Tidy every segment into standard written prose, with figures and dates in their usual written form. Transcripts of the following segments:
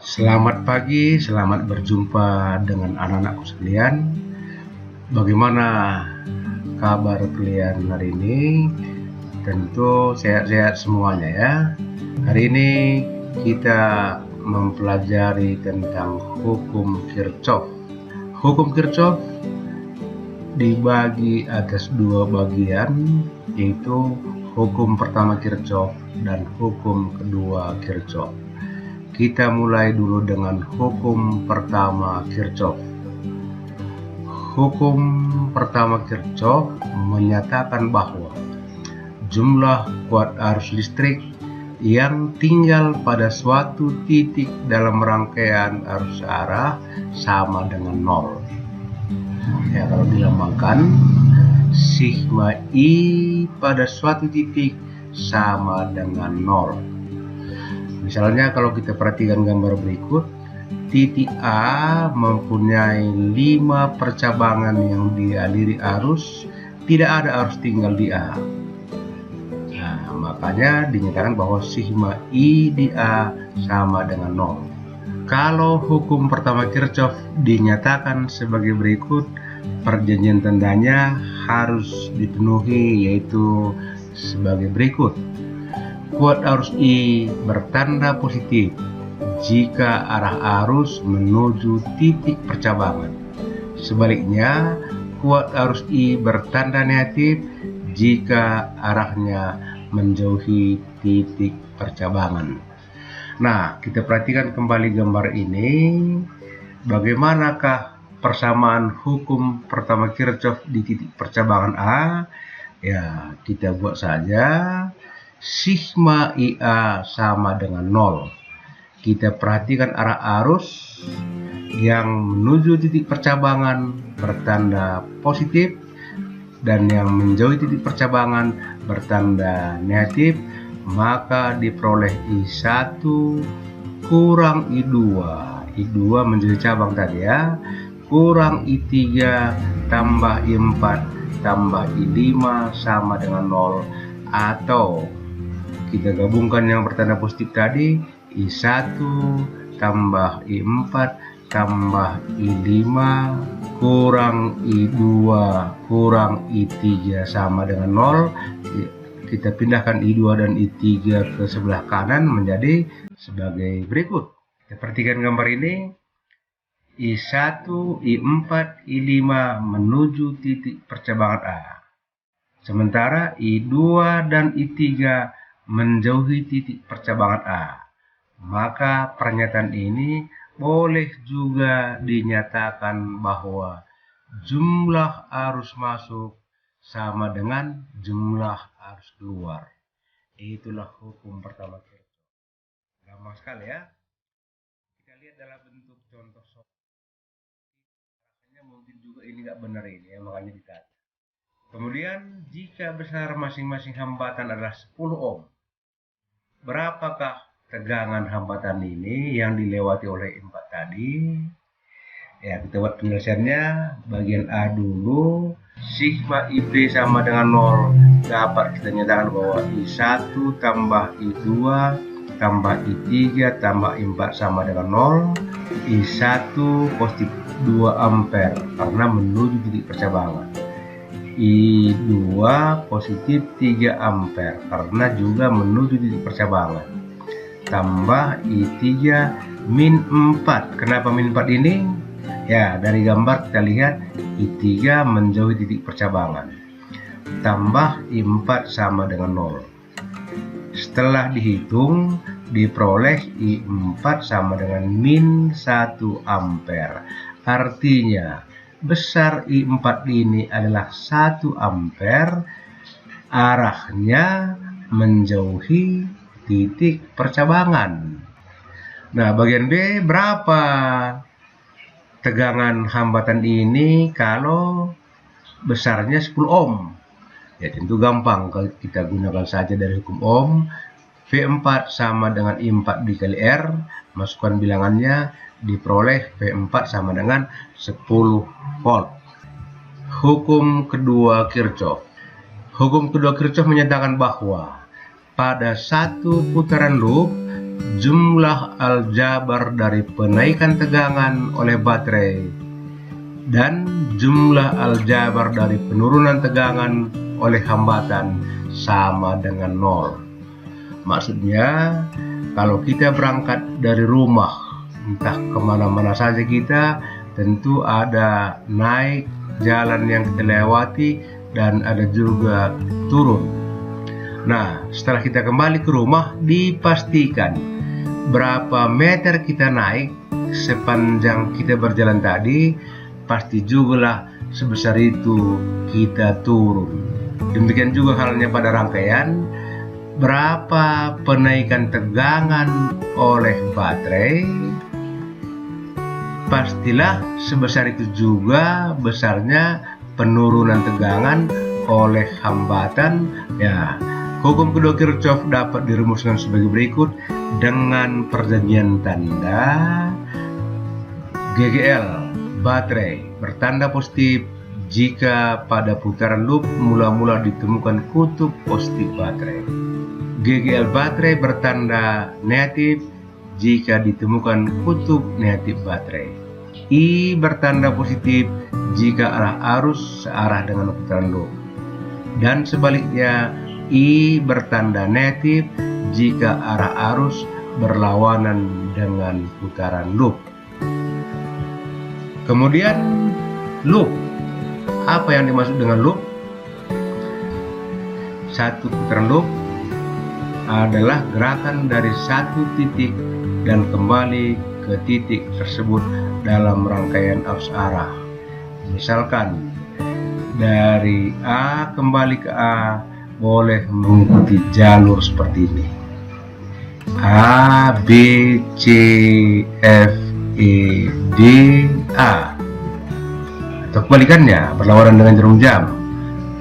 Selamat pagi, selamat berjumpa dengan anak-anakku sekalian. Bagaimana kabar kalian hari ini? Tentu sehat-sehat semuanya ya. Hari ini kita mempelajari tentang hukum Kirchhoff. Hukum Kirchhoff dibagi atas dua bagian, yaitu hukum pertama Kirchhoff dan hukum kedua Kirchhoff. Kita mulai dulu dengan hukum pertama Kirchhoff. Hukum pertama Kirchhoff menyatakan bahwa jumlah kuat arus listrik yang tinggal pada suatu titik dalam rangkaian arus arah sama dengan nol. Ya, kalau dilambangkan, sigma I pada suatu titik sama dengan nol. Misalnya kalau kita perhatikan gambar berikut, titik A mempunyai 5 percabangan yang dialiri arus, tidak ada arus tinggal di A. Nah, makanya dinyatakan bahwa sigma I di A sama dengan 0. Kalau hukum pertama Kirchhoff dinyatakan sebagai berikut, perjanjian tandanya harus dipenuhi, yaitu sebagai berikut. Kuat arus I bertanda positif jika arah arus menuju titik percabangan. Sebaliknya, kuat arus I bertanda negatif jika arahnya menjauhi titik percabangan. Nah, kita perhatikan kembali gambar ini. Bagaimanakah persamaan hukum pertama Kirchhoff di titik percabangan A? Ya, kita buat saja. Sigma IA sama dengan 0. Kita perhatikan arah arus yang menuju titik percabangan bertanda positif dan yang menjauhi titik percabangan bertanda negatif, maka diperoleh I1 kurang I2. I2 menjadi cabang tadi ya, kurang I3 tambah I4 tambah I5 sama dengan 0, atau kita gabungkan yang bertanda positif tadi, I1 tambah I4 tambah I5 kurang I2 kurang I3 sama dengan 0. Kita pindahkan I2 dan I3 ke sebelah kanan menjadi sebagai berikut. Kita perhatikan gambar ini. I1, I4, I5 menuju titik percabangan A. Sementara I2 dan I3 menjauhi titik percabangan A. Maka pernyataan ini boleh juga dinyatakan bahwa jumlah arus masuk sama dengan jumlah arus keluar. Itulah hukum pertama Kirchhoff. Gampang sekali ya. Kita lihat dalam bentuk contoh soal. Mungkin juga ini nggak benar ini ya, makanya ditata. Kemudian jika besar masing-masing hambatan adalah 10 ohm, berapakah tegangan hambatan ini yang dilewati oleh I4 tadi? Ya, kita buat penyelesaiannya. Bagian A dulu. Sigma IB sama dengan 0. Dapat kita nyatakan bahwa I1 tambah I2 tambah I3 tambah I4 sama dengan 0. I1 positif 2 ampere karena menuju titik percabangan. I2 positif 3 ampere karena juga menuju titik percabangan. Tambah I3 min 4. Kenapa min 4 ini? Ya, dari gambar kita lihat I3 menjauhi titik percabangan. Tambah I4 sama dengan 0. Setelah dihitung, diperoleh I4 sama dengan min 1 ampere. Artinya, besar I4 ini adalah 1 ampere, arahnya menjauhi titik percabangan. Nah, bagian B, berapa tegangan hambatan ini kalau besarnya 10 ohm? Ya, tentu gampang, kita gunakan saja dari hukum ohm. V4 sama dengan I4 dikali R, masukkan bilangannya, diperoleh V4 sama dengan 10 volt. Hukum kedua Kirchhoff. Hukum kedua Kirchhoff menyatakan bahwa pada satu putaran loop, jumlah aljabar dari penaikan tegangan oleh baterai dan jumlah aljabar dari penurunan tegangan oleh hambatan sama dengan 0. Maksudnya, kalau kita berangkat dari rumah, entah kemana-mana saja kita, tentu ada naik jalan yang kita lewati dan ada juga turun. Nah, setelah kita kembali ke rumah, dipastikan berapa meter kita naik sepanjang kita berjalan tadi, pasti juga lah sebesar itu kita turun. Demikian juga halnya pada rangkaian, berapa penaikan tegangan oleh baterai, pastilah sebesar itu juga besarnya penurunan tegangan oleh hambatan. Ya, hukum kedua Kirchhoff dapat dirumuskan sebagai berikut dengan perjanjian tanda GGL baterai bertanda positif jika pada putaran loop mula-mula ditemukan kutub positif baterai. GGL baterai bertanda negatif jika ditemukan kutub negatif baterai. I bertanda positif jika arah arus searah dengan putaran loop. Dan sebaliknya, I bertanda negatif jika arah arus berlawanan dengan putaran loop. Kemudian loop. Apa yang dimaksud dengan loop? Satu putaran loop adalah gerakan dari satu titik dan kembali ke titik tersebut dalam rangkaian arus arah. Misalkan dari A kembali ke A boleh mengikuti jalur seperti ini: A, B, C, F, E, D, A. Atau kebalikannya, berlawanan dengan jarum jam: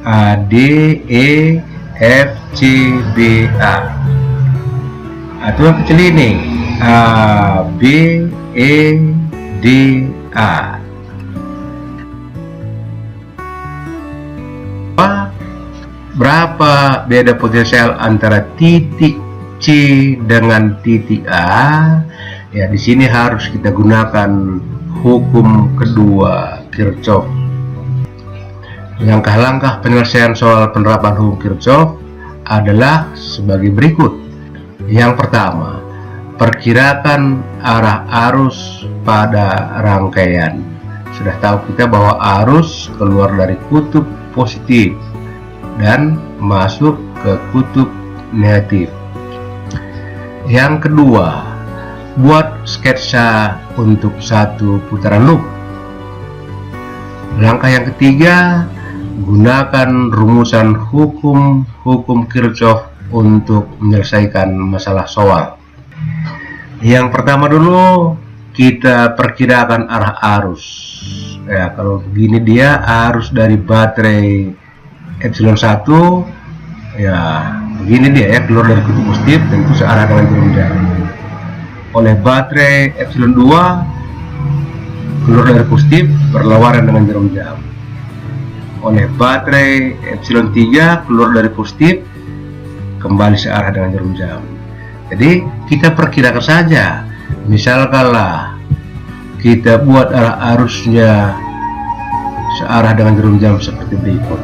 A, D, E, F, C, B, A. Atau yang kecil ini: A, B, E, D, A. Berapa beda potensial antara titik C dengan titik A? Ya, di sini harus kita gunakan hukum kedua Kirchhoff. Langkah-langkah penyelesaian soal penerapan hukum Kirchhoff adalah sebagai berikut. Yang pertama, perkirakan arah arus pada rangkaian. Sudah tahu kita bahwa arus keluar dari kutub positif dan masuk ke kutub negatif. Yang kedua, buat sketsa untuk satu putaran loop. Langkah yang ketiga, gunakan rumusan hukum Kirchhoff untuk menyelesaikan masalah soal. Yang pertama dulu, kita perkirakan arah arus. Ya, kalau begini dia arus dari baterai epsilon 1, ya begini dia ya, keluar dari kutub positif tentu searah dengan jarum jam. Oleh baterai epsilon 2 keluar dari positif berlawanan dengan jarum jam. Oleh baterai epsilon 3 keluar dari positif kembali searah dengan jarum jam. Jadi kita perkirakan saja, misalkanlah kita buat arah arusnya searah dengan jarum jam seperti berikut.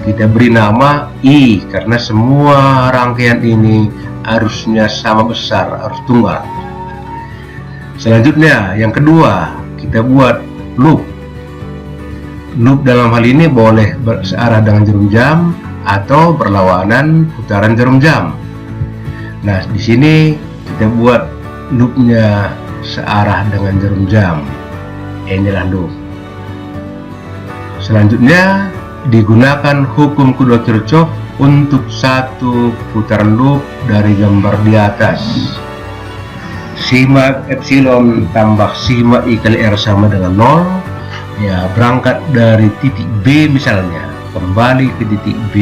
Kita beri nama I karena semua rangkaian ini arusnya sama besar, arus tunggal. Selanjutnya, yang kedua, kita buat loop. Loop dalam hal ini boleh searah dengan jarum jam atau berlawanan putaran jarum jam. Nah, di sini kita buat loopnya searah dengan jarum jam. Inilah loop. Selanjutnya, digunakan hukum kedua Kirchhoff untuk satu putaran loop dari gambar di atas. Sigma epsilon tambah sigma I kali R sama dengan 0. Ya, berangkat dari titik B misalnya, kembali ke titik B,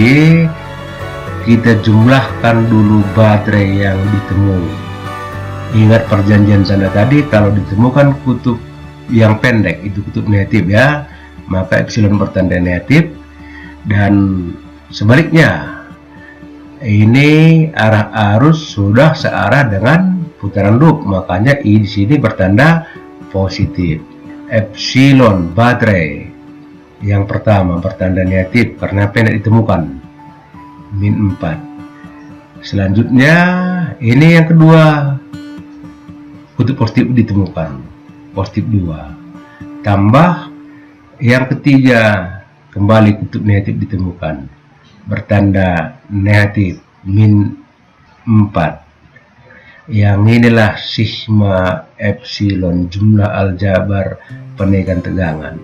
kita jumlahkan dulu baterai yang ditemui. Ingat perjanjian tanda tadi, kalau ditemukan kutub yang pendek itu kutub negatif ya, maka epsilon bertanda negatif. Dan sebaliknya, Ini arah arus sudah searah dengan putaran loop, makanya I di sini bertanda positif. Epsilon baterai yang pertama bertanda negatif karena pendek ditemukan, min 4. Selanjutnya ini yang kedua, kutub positif ditemukan, positif 2. Tambah yang ketiga, kembali kutub negatif ditemukan, bertanda negatif, min 4. Yang inilah sigma epsilon, jumlah aljabar penaikan tegangan.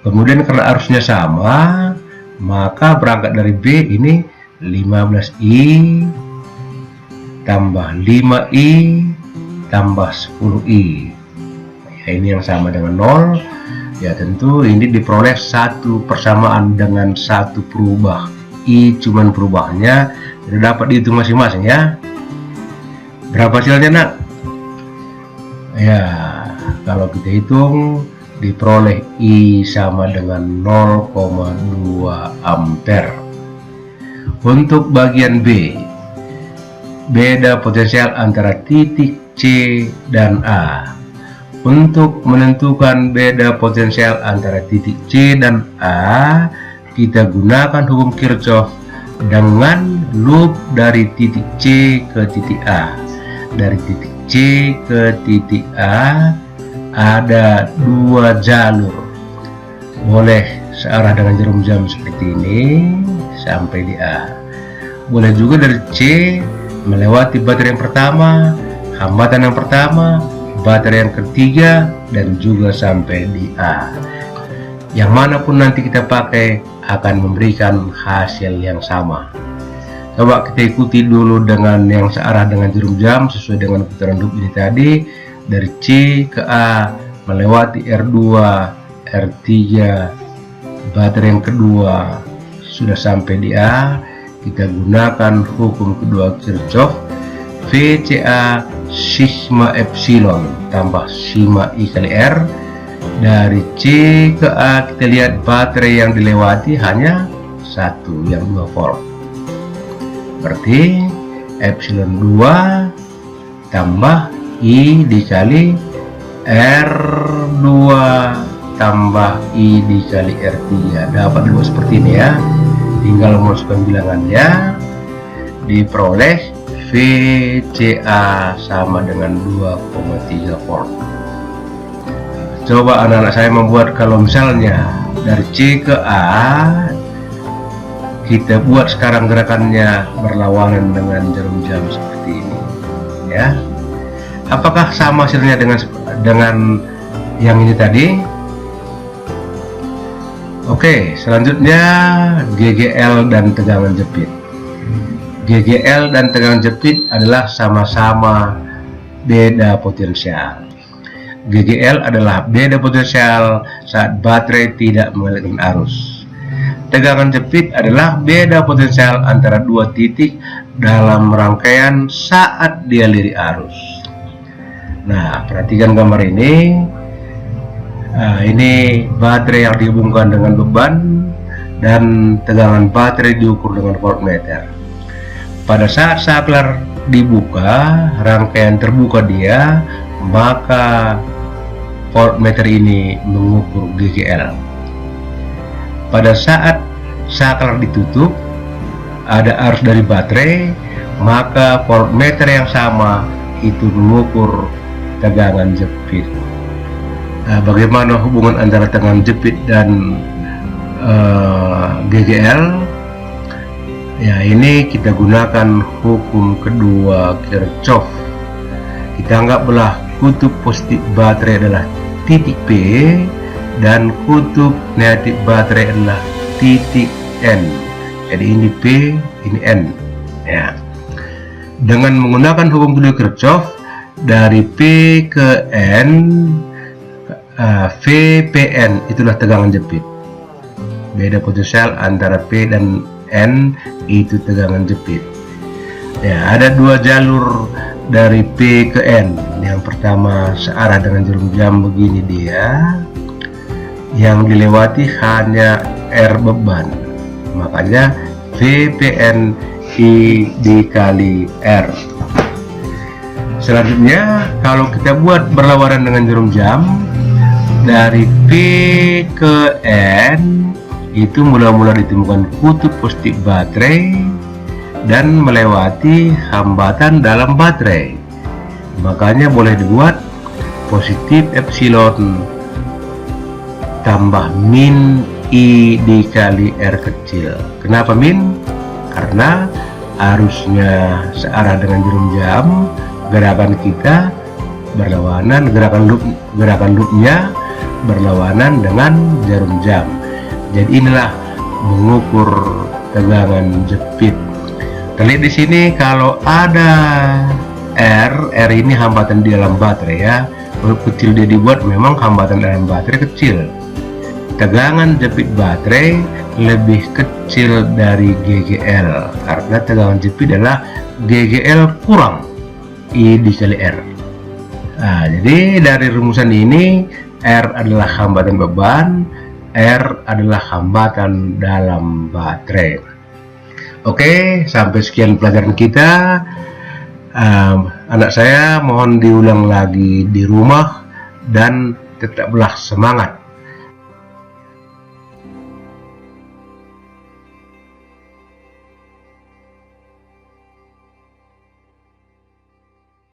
Kemudian karena arusnya sama, maka berangkat dari B ini 15I tambah 5I tambah 10I. Ya, ini yang sama dengan 0. Ya tentu ini diperoleh satu persamaan dengan satu perubah. I cuman perubahannya sudah dapat dihitung masing-masing ya. Berapa hasilnya nak? Ya kalau kita hitung diperoleh I sama dengan 0,2 ampere. Untuk bagian B, beda potensial antara titik C dan A. Untuk menentukan beda potensial antara titik C dan A, kita gunakan hukum Kirchhoff dengan loop dari titik C ke titik A. Dari titik C ke titik A ada dua jalur, boleh searah dengan jarum jam seperti ini sampai di A. Boleh juga dari C melewati baterai yang pertama, hambatan yang pertama, baterai yang ketiga, dan juga sampai di A. Yang manapun nanti kita pakai akan memberikan hasil yang sama. Coba kita ikuti dulu dengan yang searah dengan jarum jam sesuai dengan putaran loop ini tadi. Dari C ke A melewati R2, R3, baterai yang kedua sudah sampai di A. Kita gunakan hukum kedua Kirchhoff, VCA sigma epsilon tambah sigma I kali R. Dari C ke A kita lihat baterai yang dilewati hanya satu, yang 2 volt. Berarti epsilon 2 tambah I dikali R2 tambah I dikali R3. Dapat dua seperti ini ya. Tinggal memasukkan bilangannya, diperoleh VCA sama dengan 2,3 volt. Coba anak-anak saya membuat, kalau misalnya dari C ke A kita buat sekarang gerakannya berlawanan dengan jarum jam seperti ini ya. Apakah sama hasilnya dengan yang ini tadi? Oke, selanjutnya GGL dan tegangan jepit. GGL dan tegangan jepit adalah sama-sama beda potensial. GGL adalah beda potensial saat baterai tidak mengalirkan arus. Tegangan jepit adalah beda potensial antara dua titik dalam rangkaian saat dialiri arus. Nah, perhatikan gambar ini. Ini baterai yang dihubungkan dengan beban dan tegangan baterai diukur dengan voltmeter. Pada saat saklar dibuka, rangkaian terbuka dia, maka voltmeter ini mengukur GGL. Pada saat saklar ditutup, ada arus dari baterai, maka voltmeter yang sama itu mengukur tegangan jepit. Nah, bagaimana hubungan antara tegangan jepit dan GGL? Ya, ini kita gunakan hukum kedua Kirchhoff. Kita anggap belah kutub positif baterai adalah titik P dan kutub negatif baterai adalah titik N. Jadi ini P, ini N ya. Dengan menggunakan hukum kedua Kirchhoff, dari P ke N, VPN itulah tegangan jepit. Beda potensial antara P dan N itu tegangan jepit. Ya, ada dua jalur dari P ke N. Yang pertama searah dengan jarum jam begini dia. Yang dilewati hanya R beban. Makanya VPN I dikali R. Selanjutnya, kalau kita buat berlawanan dengan jarum jam, dari P ke N itu mula-mula ditemukan kutub positif baterai dan melewati hambatan dalam baterai. Makanya boleh dibuat positif epsilon tambah min I dikali R kecil. Kenapa min? Karena arusnya searah dengan jarum jam, gerakan kita berlawanan, gerakan loopnya berlawanan dengan jarum jam. Jadi inilah mengukur tegangan jepit. Kita lihat di sini kalau ada R ini hambatan di dalam baterai ya. Kalau kecil dia dibuat, memang hambatan dalam baterai kecil. Tegangan jepit baterai lebih kecil dari GGL karena tegangan jepit adalah GGL kurang I dikali R. Nah, jadi dari rumusan ini R adalah hambatan beban, R adalah hambatan dalam baterai. Oke, sampai sekian pelajaran kita. Anak saya mohon diulang lagi di rumah dan tetaplah semangat.